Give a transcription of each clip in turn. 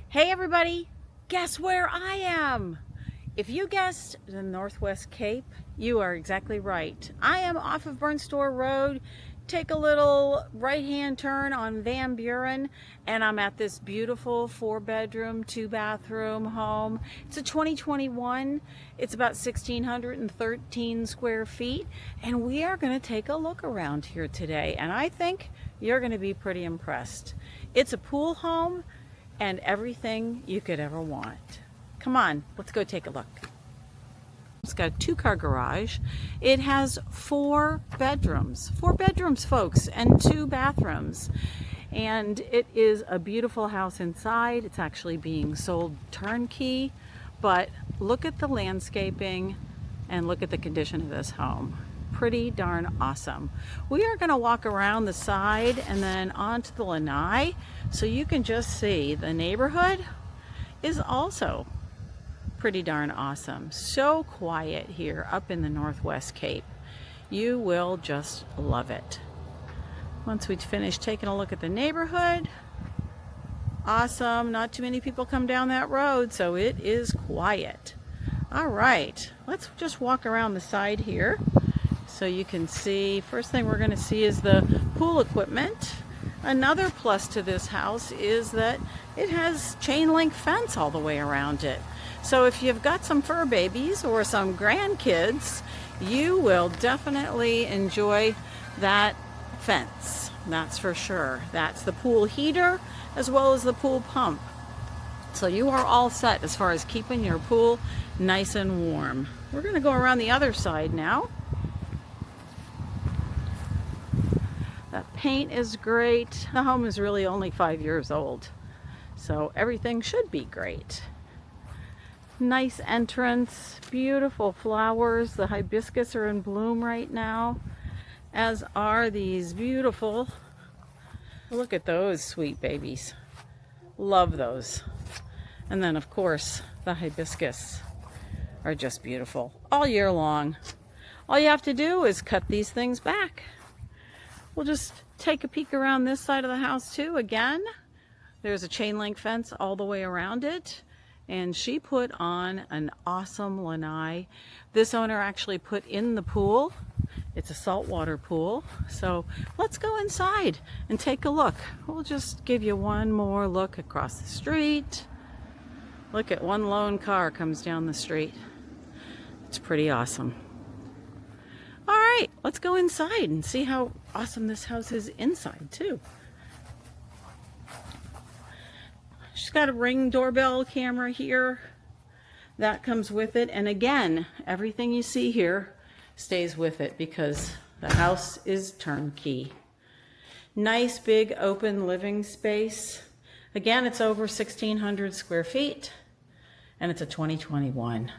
Hey everybody, guess where I am? If you guessed the Northwest Cape, you are exactly right. I am off of Burnstore Road. Take a little right-hand turn on Van Buren, and I'm at this beautiful 4-bedroom, 2-bathroom home. It's a 2021. It's about 1,613 square feet, and we are going to take a look around here today, and I think you're going to be pretty impressed. It's a pool home and everything you could ever want. Come on, let's go take a look. It's got a 2-car garage. It has 4 bedrooms. 4 bedrooms, folks, and 2 bathrooms. And it is a beautiful house inside. It's actually being sold turnkey. But look at the landscaping and look at the condition of this home. Pretty darn awesome. We are going to walk around the side and then onto the lanai so you can just see the neighborhood is also pretty darn awesome. So quiet here up in the Northwest Cape. You will just love it. Once we finish taking a look at the neighborhood, awesome. Not too many people come down that road, so it is quiet. All right, let's just walk around the side here. So you can see, first thing we're going to see is the pool equipment. Another plus to this house is that it has chain link fence all the way around it. So if you've got some fur babies or some grandkids, you will definitely enjoy that fence. That's for sure. That's the pool heater as well as the pool pump. So you are all set as far as keeping your pool nice and warm. We're going to go around the other side now. The paint is great. The home is really only 5 years old, so everything should be great. Nice entrance, beautiful flowers. The hibiscus are in bloom right now, as are these beautiful, look at those sweet babies. Love those. And then of course the hibiscus are just beautiful all year long. All you have to do is cut these things back. We'll just take a peek around this side of the house too. Again, there's a chain link fence all the way around it. And she put on an awesome lanai. This owner actually put in the pool. It's a saltwater pool. So let's go inside and take a look. We'll just give you one more look across the street. Look at one lone car comes down the street. It's pretty awesome. All right, let's go inside and see how awesome this house is inside too. She's got a Ring doorbell camera here. That comes with it. And again, everything you see here stays with it because the house is turnkey. Nice big open living space. Again, it's over 1,600 square feet and it's a 2021.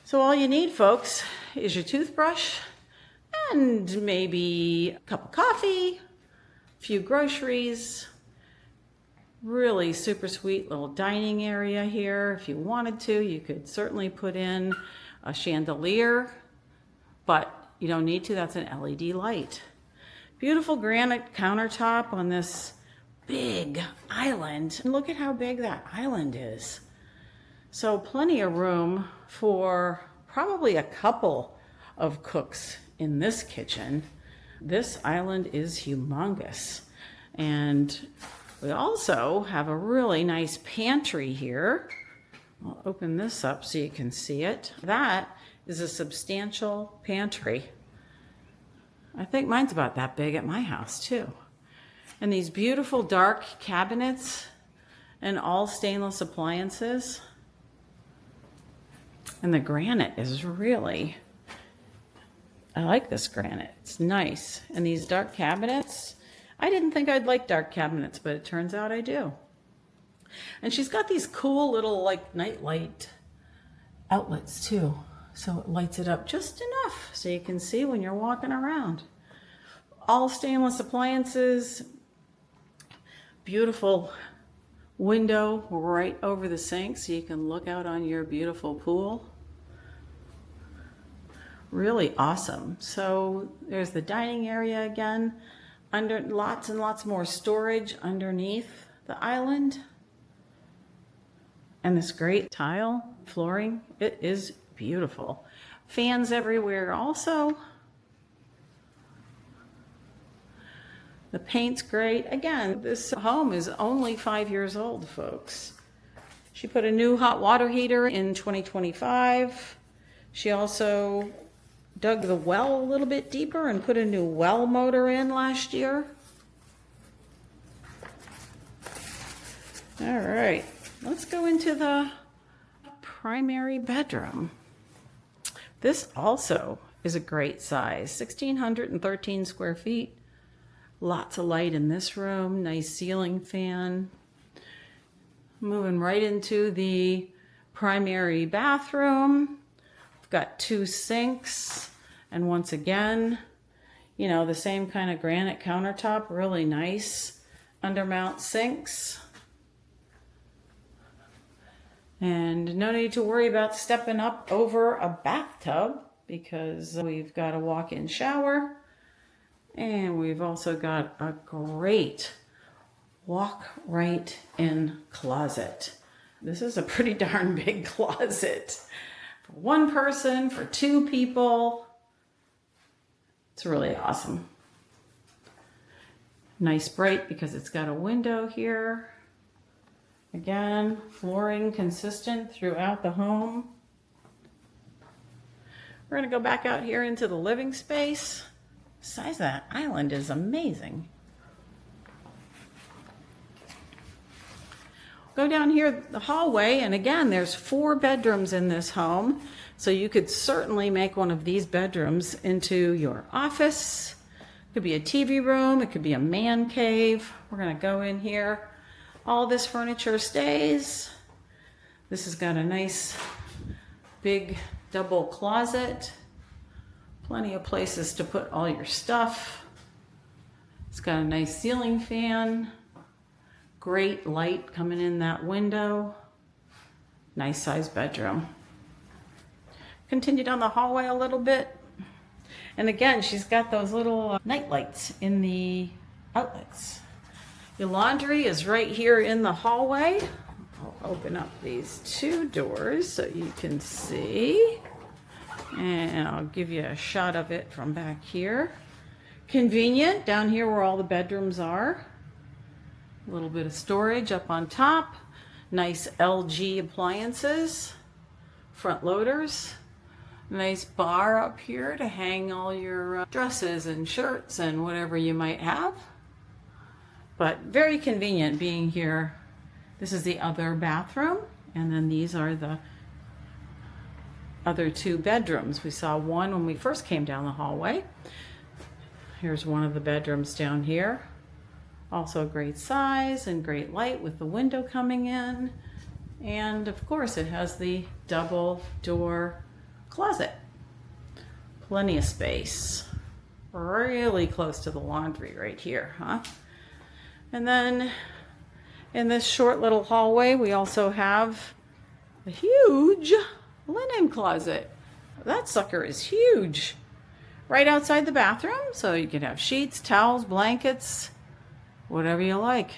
So all you need, folks, is your toothbrush and maybe a cup of coffee, a few groceries. Really super sweet little dining area here. If you wanted to, you could certainly put in a chandelier, but you don't need to. That's an LED light. Beautiful granite countertop on this big island. And look at how big that island is. So plenty of room for probably a couple of cooks in this kitchen. This island is humongous. And we also have a really nice pantry here. I'll open this up so you can see it. That is a substantial pantry. I think mine's about that big at my house too. And these beautiful dark cabinets and all stainless appliances. And the granite is really, I like this granite. It's nice. And these dark cabinets, I didn't think I'd like dark cabinets, but it turns out I do. And she's got these cool little like night light outlets too. So it lights it up just enough so you can see when you're walking around. All stainless appliances, beautiful window right over the sink so you can look out on your beautiful pool. Really awesome. So there's the dining area again. Under lots and lots more storage underneath the island. And this great tile flooring, it is beautiful. Fans everywhere also. The paint's great. Again, this home is only 5 years old, folks. She put a new hot water heater in 2025. She also dug the well a little bit deeper and put a new well motor in last year. All right, let's go into the primary bedroom. This also is a great size, 1,613 square feet. Lots of light in this room, nice ceiling fan. Moving right into the primary bathroom. We've got 2 sinks, and once again, you know, the same kind of granite countertop, really nice undermount sinks. And no need to worry about stepping up over a bathtub because we've got a walk-in shower. And we've also got a great walk right in closet. This is a pretty darn big closet. For 1 person, for 2 people. It's really awesome. Nice bright because it's got a window here. Again, flooring consistent throughout the home. We're going to go back out here into the living space. The size of that island is amazing. Go down here the hallway, and again, there's 4 bedrooms in this home. So you could certainly make one of these bedrooms into your office. It could be a TV room, it could be a man cave. We're going to go in here. All this furniture stays. This has got a nice big double closet. Plenty of places to put all your stuff. It's got a nice ceiling fan. Great light coming in that window. Nice sized bedroom. Continue down the hallway a little bit. And again, she's got those little night lights in the outlets. Your laundry is right here in the hallway. I'll open up these 2 doors so you can see. And I'll give you a shot of it from back here. Convenient, down here where all the bedrooms are. A little bit of storage up on top. Nice LG appliances. Front loaders. Nice bar up here to hang all your dresses and shirts and whatever you might have. But very convenient being here. This is the other bathroom, and then these are the other 2 bedrooms. We saw one when we first came down the hallway. Here's one of the bedrooms down here. Also great size and great light with the window coming in. And of course it has the double door closet. Plenty of space. Really close to the laundry right here, huh? And then in this short little hallway, we also have a huge linen closet. That sucker is huge. Right outside the bathroom, so you can have sheets, towels, blankets, whatever you like.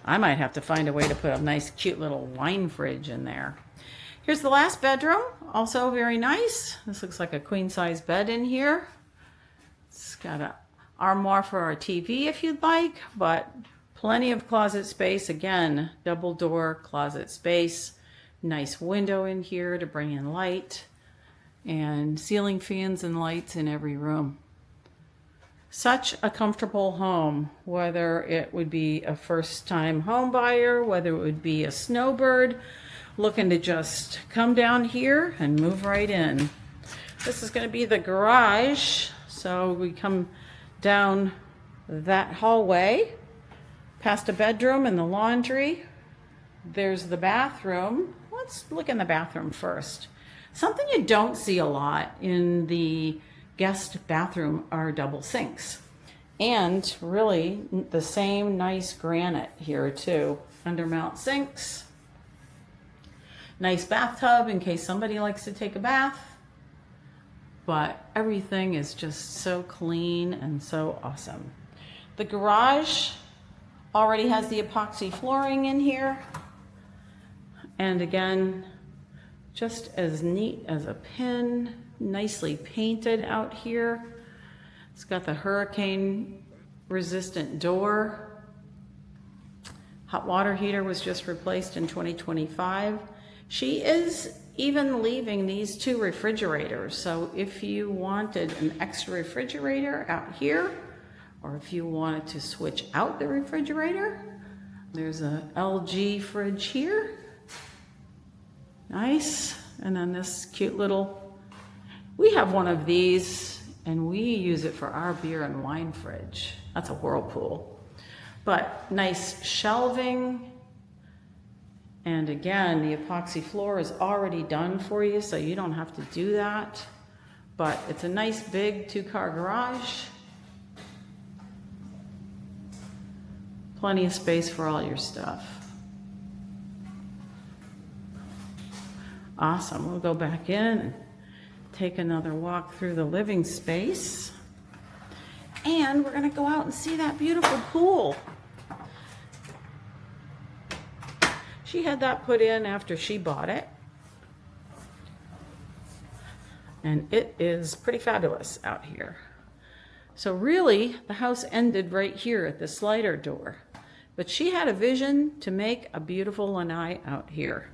I might have to find a way to put a nice, cute little wine fridge in there. Here's the last bedroom, also very nice. This looks like a queen-size bed in here. It's got an armoire for our TV if you'd like, but plenty of closet space. Again, double door closet space. Nice window in here to bring in light, and ceiling fans and lights in every room. Such a comfortable home, whether it would be a first-time home buyer, whether it would be a snowbird looking to just come down here and move right in. This is going to be the garage, so we come down that hallway past a bedroom and the laundry. There's the bathroom. Let's look in the bathroom first. Something you don't see a lot in the guest bathroom are double sinks. And really the same nice granite here too. Undermount sinks. Nice bathtub in case somebody likes to take a bath. But everything is just so clean and so awesome. The garage Already has the epoxy flooring in here. And again, just as neat as a pin, nicely painted out here. It's got the hurricane resistant door. Hot water heater was just replaced in 2025. She is even leaving these 2 refrigerators. So if you wanted an extra refrigerator out here, or if you wanted to switch out the refrigerator, there's a LG fridge here. Nice. And then this cute little, we have one of these and we use it for our beer and wine fridge. That's a Whirlpool. But nice shelving. And again, the epoxy floor is already done for you, so you don't have to do that. But it's a nice big 2-car garage. Plenty of space for all your stuff. Awesome. We'll go back in and take another walk through the living space. And we're going to go out and see that beautiful pool. She had that put in after she bought it. And it is pretty fabulous out here. So really, the house ended right here at the slider door. But she had a vision to make a beautiful lanai out here.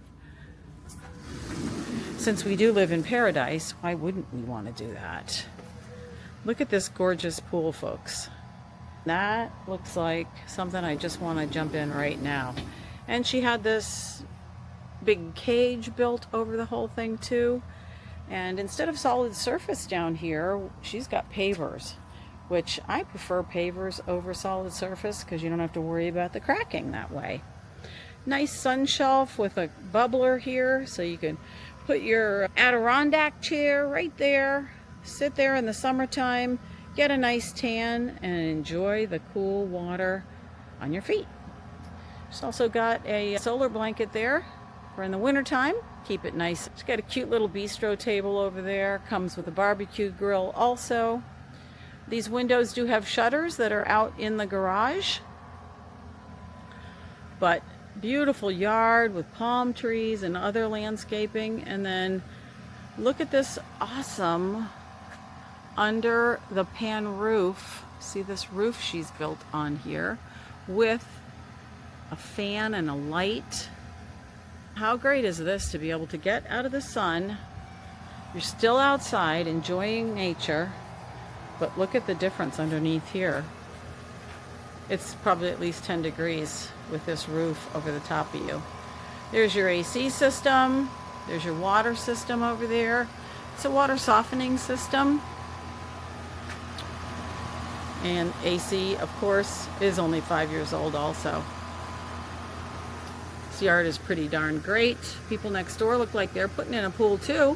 Since we do live in paradise, why wouldn't we want to do that? Look at this gorgeous pool, folks. That looks like something I just want to jump in right now. And she had this big cage built over the whole thing too. And instead of solid surface down here, she's got pavers, which I prefer pavers over solid surface because you don't have to worry about the cracking that way. Nice sun shelf with a bubbler here, so you can put your Adirondack chair right there, sit there in the summertime, get a nice tan, and enjoy the cool water on your feet. She's also got a solar blanket there for in the wintertime. Keep it nice. She's got a cute little bistro table over there. Comes with a barbecue grill also. These windows do have shutters that are out in the garage. But beautiful yard with palm trees and other landscaping. And then look at this awesome under the pan roof. See this roof she's built on here with a fan and a light. How great is this to be able to get out of the sun? You're still outside enjoying nature, but look at the difference underneath here. It's probably at least 10 degrees with this roof over the top of you. There's your AC system. There's your water system over there. It's a water softening system. And AC, of course, is only 5 years old also. This yard is pretty darn great. People next door look like they're putting in a pool too.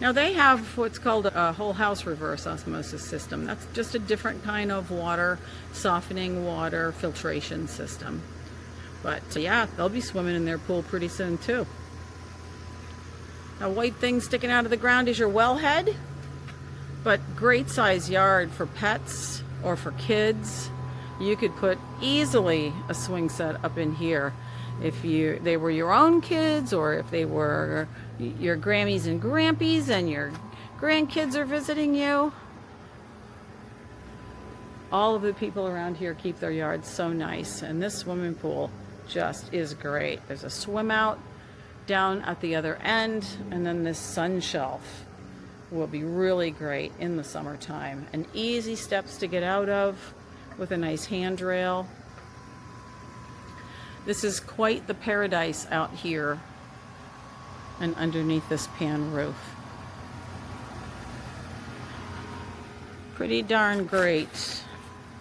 Now they have what's called a whole house reverse osmosis system. That's just a different kind of water softening, water filtration system. But yeah, they'll be swimming in their pool pretty soon too. A white thing sticking out of the ground is your wellhead, but great size yard for pets or for kids. You could put easily a swing set up in here if they were your own kids, or if they were your Grammies and Grampies and your grandkids are visiting you. All of the people around here keep their yards so nice, and this swimming pool just is great. There's a swim out down at the other end, and then this sun shelf will be really great in the summertime, and easy steps to get out of with a nice handrail. This is quite the paradise out here and underneath this pan roof. Pretty darn great.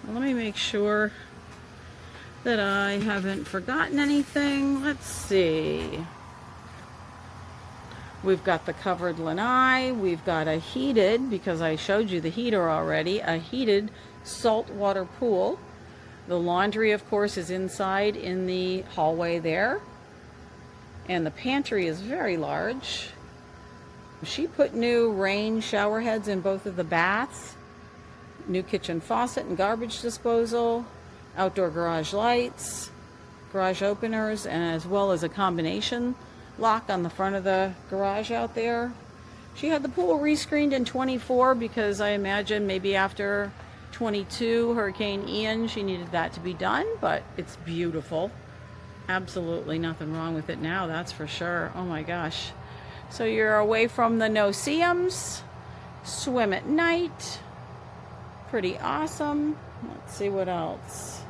Well, let me make sure that I haven't forgotten anything. Let's see. We've got the covered lanai. We've got a heated, because I showed you the heater already, a heated saltwater pool. The laundry, of course, is inside in the hallway there. And the pantry is very large. She put new rain shower heads in both of the baths. New kitchen faucet and garbage disposal. outdoor garage lights, garage openers, and as well as a combination lock on the front of the garage out there. She had the pool rescreened in 24 because I imagine maybe after 22, Hurricane Ian, she needed that to be done, but it's beautiful. Absolutely nothing wrong with it now, that's for sure. Oh my gosh. So you're away from the no-see-ums, swim at night. Pretty awesome. Let's see what else.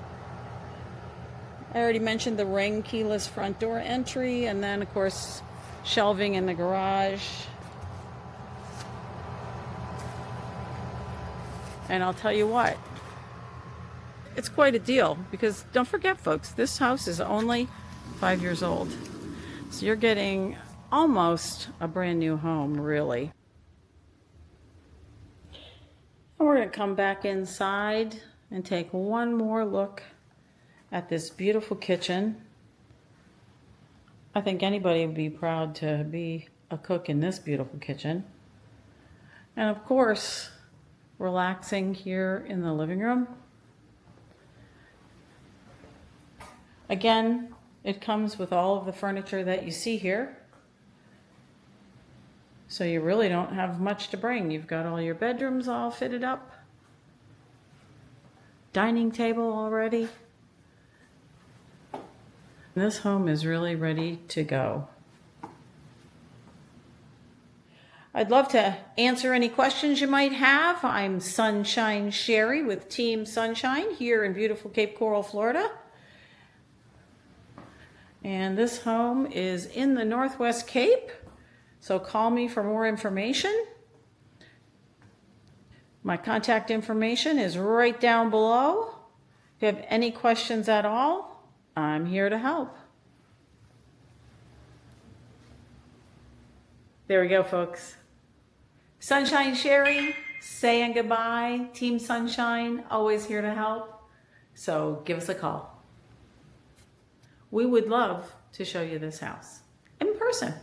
I already mentioned the ring keyless front door entry, and then of course shelving in the garage. And I'll tell you what, it's quite a deal because don't forget folks, this house is only 5 years old. So you're getting almost a brand new home, really. And we're going to come back inside and take one more look at this beautiful kitchen. I think anybody would be proud to be a cook in this beautiful kitchen. And of course, relaxing here in the living room. Again, it comes with all of the furniture that you see here. So you really don't have much to bring. You've got all your bedrooms all fitted up. Dining table already. This home is really ready to go. I'd love to answer any questions you might have. I'm Sunshine Sherry with Team Sunshine here in beautiful Cape Coral, Florida. And this home is in the Northwest Cape, so call me for more information. My contact information is right down below. If you have any questions at all, I'm here to help. There we go, folks. Sunshine Sherry, saying goodbye. Team Sunshine, always here to help. So give us a call. We would love to show you this house in person.